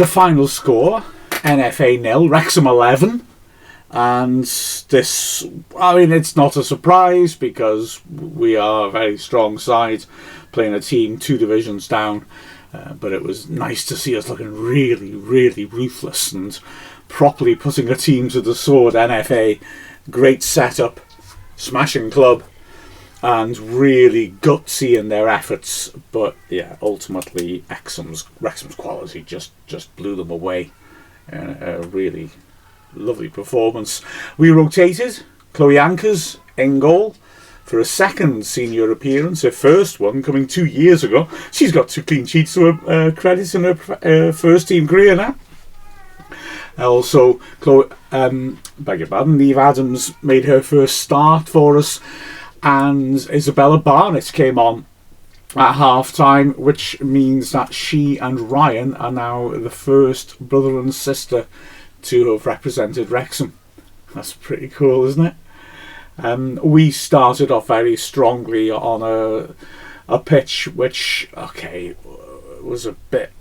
The final score, NFA 0, Wrexham 11. And this, I mean, it's not a surprise because we are a very strong side playing a team 2 divisions down. But it was nice to see us looking really, really ruthless and properly putting a team to the sword. NFA, great setup, smashing club, and really gutsy in their efforts. But yeah, ultimately, Wrexham's quality just blew them away. A really lovely performance. We rotated Chloe Ankers in goal for a second senior appearance, her first one coming 2 years ago. She's got 2 clean sheets to her credit in her first team career now. Also, Neve Adams made her first start for us, and Isabella Barnett came on at half time, which means that she and Ryan are now the first brother and sister to have represented Wrexham. That's pretty cool, isn't it? We started off very strongly on a pitch which, okay, was a bit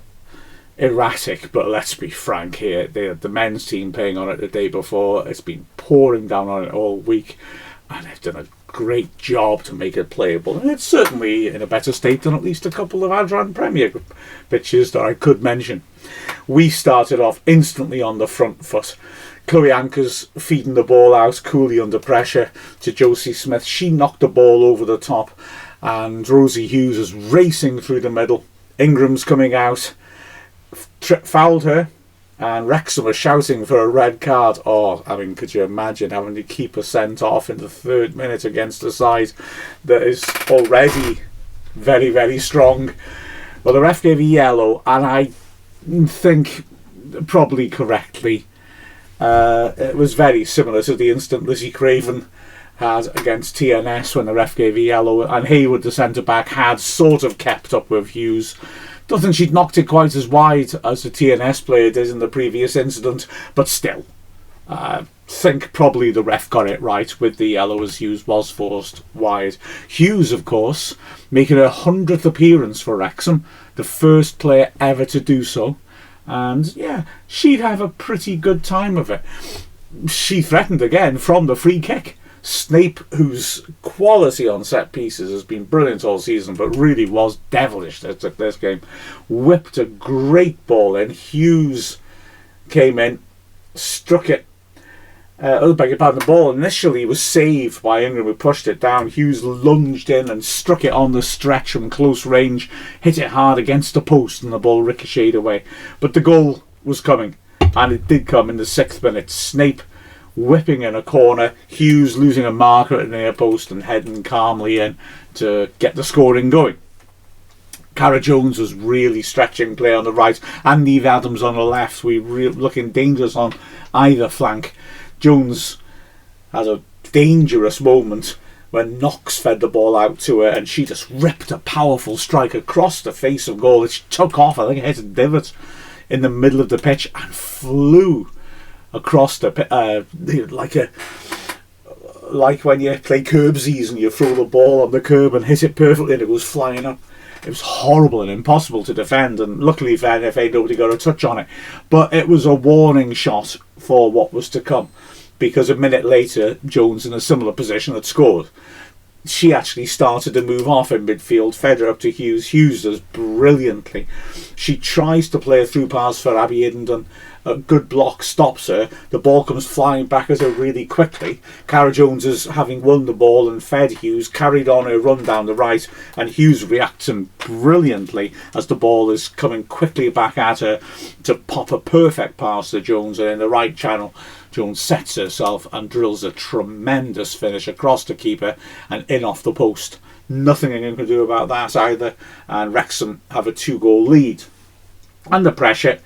erratic, but let's be frank here. The men's team playing on it the day before, it's been pouring down on it all week, and they've done a great job to make it playable. And it's certainly in a better state than at least a couple of Adran Premier pitches that I could mention. We started off instantly on the front foot. Chloe Ankers feeding the ball out coolly under pressure to Josie Smith. She knocked the ball over the top, and Rosie Hughes is racing through the middle. Ingram's coming out, fouled her, and Wrexham was shouting for a red card. Oh, I mean, could you imagine having the keeper sent off in the 3rd minute against a side that is already very, very strong? Well, the ref gave a yellow, and I think probably correctly. It was very similar to the incident Lizzie Craven had against TNS when the ref gave a yellow, and Hayward, the centre-back, had sort of kept up with Hughes. Don't think she'd knocked it quite as wide as the TNS player did in the previous incident, but still, think probably the ref got it right with the yellow, as Hughes was forced wide. Hughes, of course, making her 100th appearance for Wrexham, the first player ever to do so. And yeah, she'd have a pretty good time of it. She threatened again from the free kick. Snape, whose quality on set pieces has been brilliant all season, but really was devilish at this game, whipped a great ball in. Hughes came in, struck it. The ball initially was saved by Ingram, who pushed it down. Hughes lunged in and struck it on the stretch from close range, hit it hard against the post, and the ball ricocheted away. But the goal was coming, and it did come in the 6th minute. Snape whipping in a corner, Hughes losing a marker at the near post and heading calmly in to get the scoring going. Cara Jones was really stretching play on the right, and Neve Adams on the left. We were looking dangerous on either flank. Jones had a dangerous moment when Knox fed the ball out to her, and she just ripped a powerful strike across the face of goal. It took off, I think it hit a divot in the middle of the pitch and flew across the like when you play curbsies and you throw the ball on the curb and hit it perfectly and it goes flying up. It was horrible and impossible to defend, and luckily for NFA nobody got a touch on it. But it was a warning shot for what was to come, because a minute later Jones, in a similar position, had scored. She actually started to move off in midfield, fed her up to Hughes. Hughes does brilliantly. She tries to play a through pass for Abby Iddenden. A good block stops her. The ball comes flying back at her really quickly. Cara Jones, is having won the ball and fed Hughes, carried on her run down the right, and Hughes reacts brilliantly as the ball is coming quickly back at her to pop a perfect pass to Jones, and in the right channel Jones sets herself and drills a tremendous finish across the keeper and in off the post. Nothing anyone can do about that either, and Wrexham have a 2-goal lead. And the pressure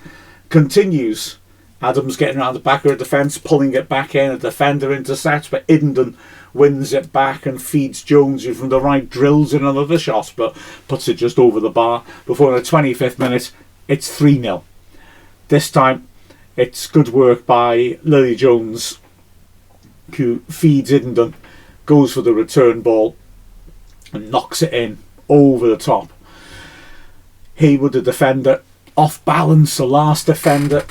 continues. Adams getting around the back of her defence, pulling it back in. A defender intercepts, but Iddenden wins it back and feeds Jones, who from the right drills in another shot, but puts it just over the bar. Before the 25th minute, it's 3-0. This time, it's good work by Lily Jones, who feeds Iddenden, goes for the return ball, and knocks it in over the top. Hayward, the defender, off balance. The last defender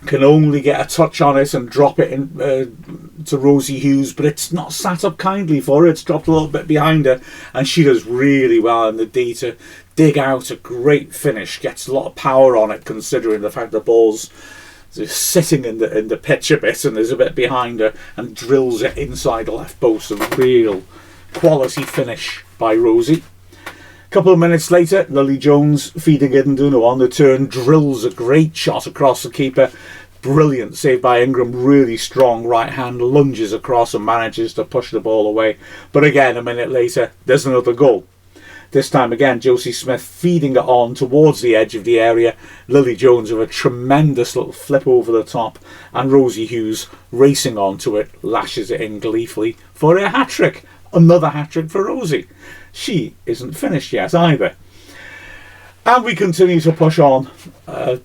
can only get a touch on it and drop it in to Rosie Hughes, but it's not sat up kindly for her. It's dropped a little bit behind her, and she does really well in the D to dig out a great finish. Gets a lot of power on it, considering the fact the ball's just sitting in the pitch a bit and is a bit behind her, and drills it inside the left post. A real quality finish by Rosie. A couple of minutes later, Lily Jones, feeding Idendon, who on the turn drills a great shot across the keeper. Brilliant save by Ingram, really strong right hand, lunges across and manages to push the ball away. But again, a minute later, there's another goal. This time again, Josie Smith feeding it on towards the edge of the area. Lily Jones with a tremendous little flip over the top, and Rosie Hughes racing onto it, lashes it in gleefully for a hat-trick. Another hat-trick for Rosie. She isn't finished yet either. And we continue to push on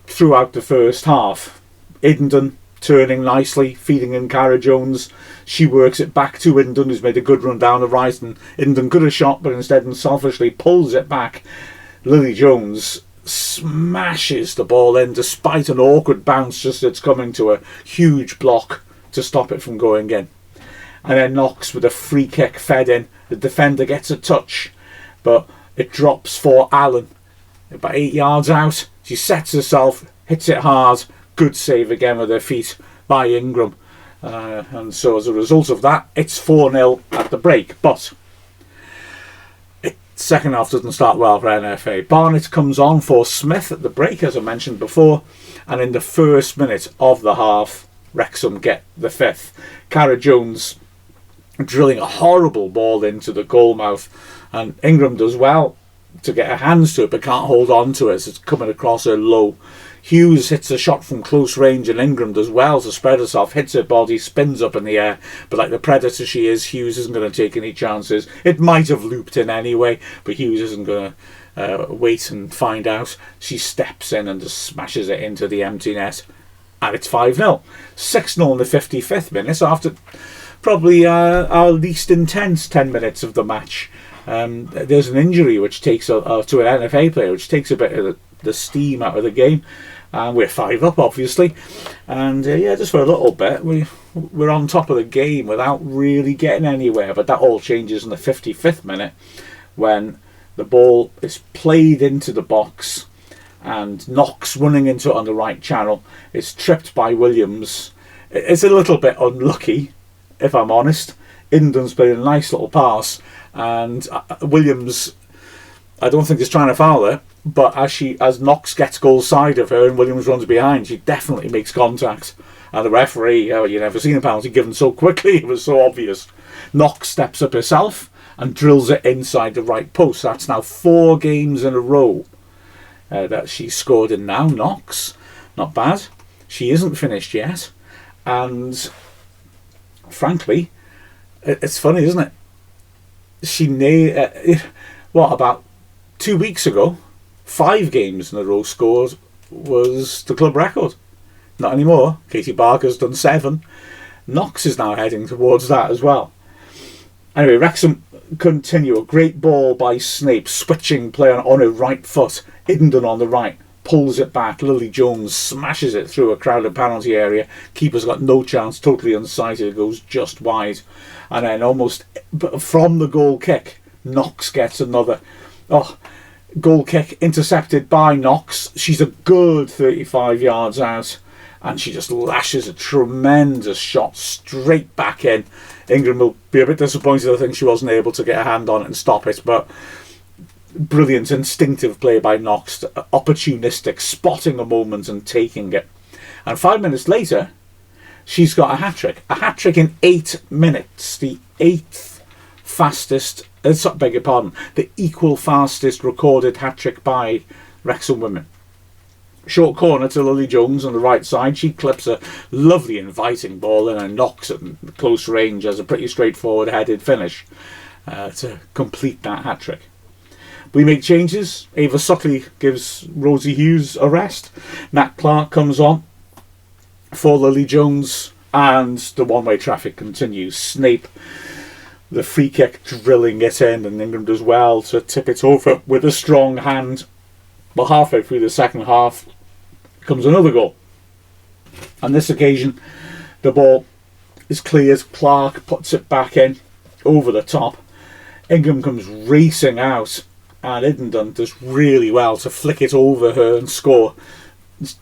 throughout the first half. Idendon turning nicely, feeding in Cara Jones. She works it back to Idendon, who's made a good run down the right, and Idendon could have shot, but instead selfishly pulls it back. Lily Jones smashes the ball in despite an awkward bounce just as it's coming to a huge block to stop it from going in. And then Knox with a free kick fed in. The defender gets a touch, but it drops for Allen. About 8 yards out, she sets herself, hits it hard. Good save again with her feet by Ingram. And so as a result of that, it's 4-0 at the break. But second half doesn't start well for NFA. Barnett comes on for Smith at the break, as I mentioned before. And in the first minute of the half, Wrexham get the fifth. Cara Jones drilling a horrible ball into the goal mouth, and Ingram does well to get her hands to it but can't hold on to it as it's coming across her low. Hughes hits a shot from close range, and Ingram does well to spread herself, hits her body, spins up in the air, but like the predator she is, Hughes isn't going to take any chances. It might have looped in anyway, but Hughes isn't going to wait and find out. She steps in and just smashes it into the empty net, and it's 5-0. 6-0 in the 55th minute, so after probably our least intense 10 minutes of the match. There's an injury which takes to an NFA player, which takes a bit of the steam out of the game. We're 5 up, obviously, and just for a little bit we're on top of the game without really getting anywhere. But that all changes in the 55th minute when the ball is played into the box and Knox running into it on the right channel is tripped by Williams. It's a little bit unlucky, if I'm honest. Idendon's played a nice little pass, and Williams, I don't think is trying to foul her, but as Knox gets goal side of her and Williams runs behind, she definitely makes contact. And the referee, you never seen a penalty given so quickly, it was so obvious. Knox steps up herself and drills it inside the right post. That's now 4 games in a row that she's scored in now. Knox, not bad. She isn't finished yet, and frankly, it's funny, isn't it? She about 2 weeks ago, 5 games in a row scored was the club record. Not anymore. Katie Barker's done 7. Knox is now heading towards that as well. Anyway, Wrexham continue. A great ball by Snape, switching play on her right foot. Idendon on the right, pulls it back. Lily Jones smashes it through a crowded penalty area. Keeper's got no chance, totally unsighted. It goes just wide. And then almost from the goal kick, Knox gets another goal kick intercepted by Knox. She's a good 35 yards out, and she just lashes a tremendous shot straight back in. Ingram will be a bit disappointed. I think she wasn't able to get a hand on it and stop it, but brilliant instinctive play by Knox, opportunistic, spotting a moment and taking it. And 5 minutes later, she's got a hat-trick in 8 minutes, the 8th fastest, beg your pardon, the equal fastest recorded hat-trick by Wrexham women. Short corner to Lily Jones on the right side. She clips a lovely inviting ball in and knocks it at close range as a pretty straightforward headed finish to complete that hat-trick. We make changes. Ava Suckley gives Rosie Hughes a rest. Nat Clark comes on for Lily Jones, and the one-way traffic continues. Snape, the free kick, drilling it in, and Ingram does well to tip it over with a strong hand. But halfway through the second half comes another goal. On this occasion, the ball is cleared. Clark puts it back in over the top. Ingram comes racing out, and Iddenden does really well to flick it over her and score.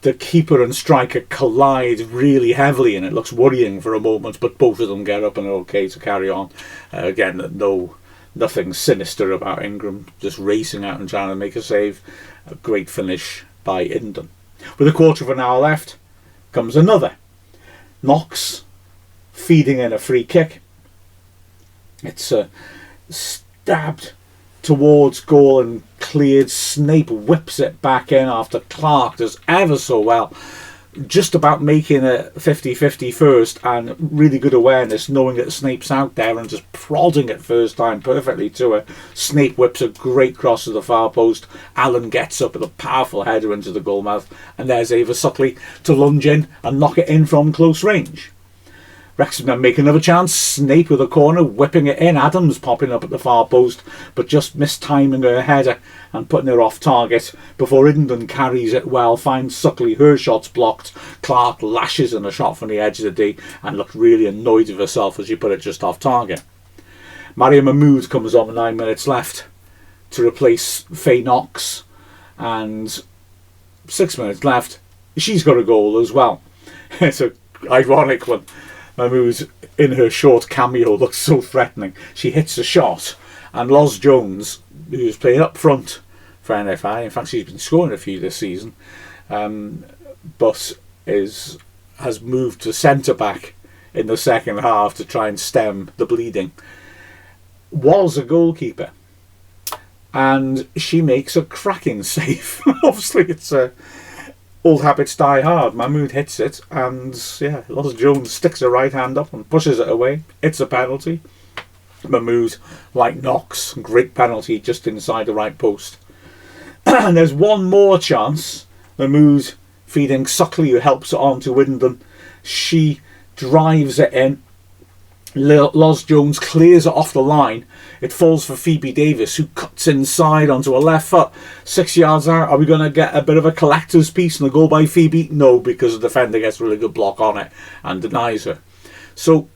The keeper and striker collide really heavily, and it looks worrying for a moment, but both of them get up and are okay to carry on. Again, nothing sinister about Ingram, just racing out and trying to make a save. A great finish by Iddenden. With a quarter of an hour left comes another. Knox feeding in a free kick. It's stabbed towards goal and cleared. Snape whips it back in after Clark does ever so well, just about making a 50-50 first, and really good awareness knowing that Snape's out there and just prodding it first time perfectly to her. Snape whips a great cross to the far post. Allen gets up with a powerful header into the goal mouth, and there's Ava Suckley to lunge in and knock it in from close range. Wrexham then make another chance. Snape with a corner, whipping it in. Adams popping up at the far post, but just mistiming her header and putting her off target before Iddenden carries it well, finds Suckley, her shot's blocked. Clark lashes in a shot from the edge of the D and looked really annoyed with herself as she put it just off target. Maria Mahmood comes on with 9 minutes left to replace Faye Knox, and 6 minutes left. She's got a goal as well. It's an ironic one. Mahmood, in her short cameo, looks so threatening. She hits a shot, and Loz Jones, who's playing up front for NFA, in fact she's been scoring a few this season, but has moved to centre back in the second half to try and stem the bleeding, was a goalkeeper, and she makes a cracking save. Obviously it's old habits die hard. Mahmood hits it, and Loz Jones sticks her right hand up and pushes it away. It's a penalty. Mahmood, like Knox, great penalty just inside the right post. And there's one more chance. Mahmood feeding Suckley, who helps it on to Iddenden. She drives it in. Loz Jones clears it off the line. It falls for Phoebe Davis, who cuts inside onto a left foot. 6 yards out. Are we going to get a bit of a collector's piece and a goal by Phoebe? No, because the defender gets a really good block on it and denies her. So,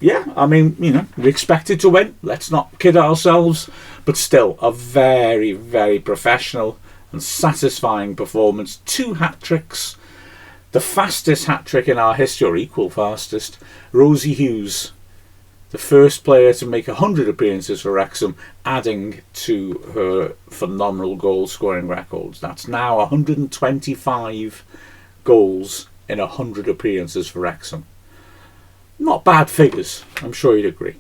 I mean, we expected to win. Let's not kid ourselves. But still, a very, very professional and satisfying performance. 2 hat-tricks. The fastest hat-trick in our history, or equal fastest. Rosie Hughes, the first player to make 100 appearances for Wrexham, adding to her phenomenal goal scoring records. That's now 125 goals in 100 appearances for Wrexham. Not bad figures, I'm sure you'd agree.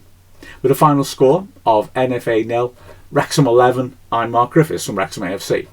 With a final score of NFA 0, Wrexham 11, I'm Mark Griffiths from Wrexham AFC.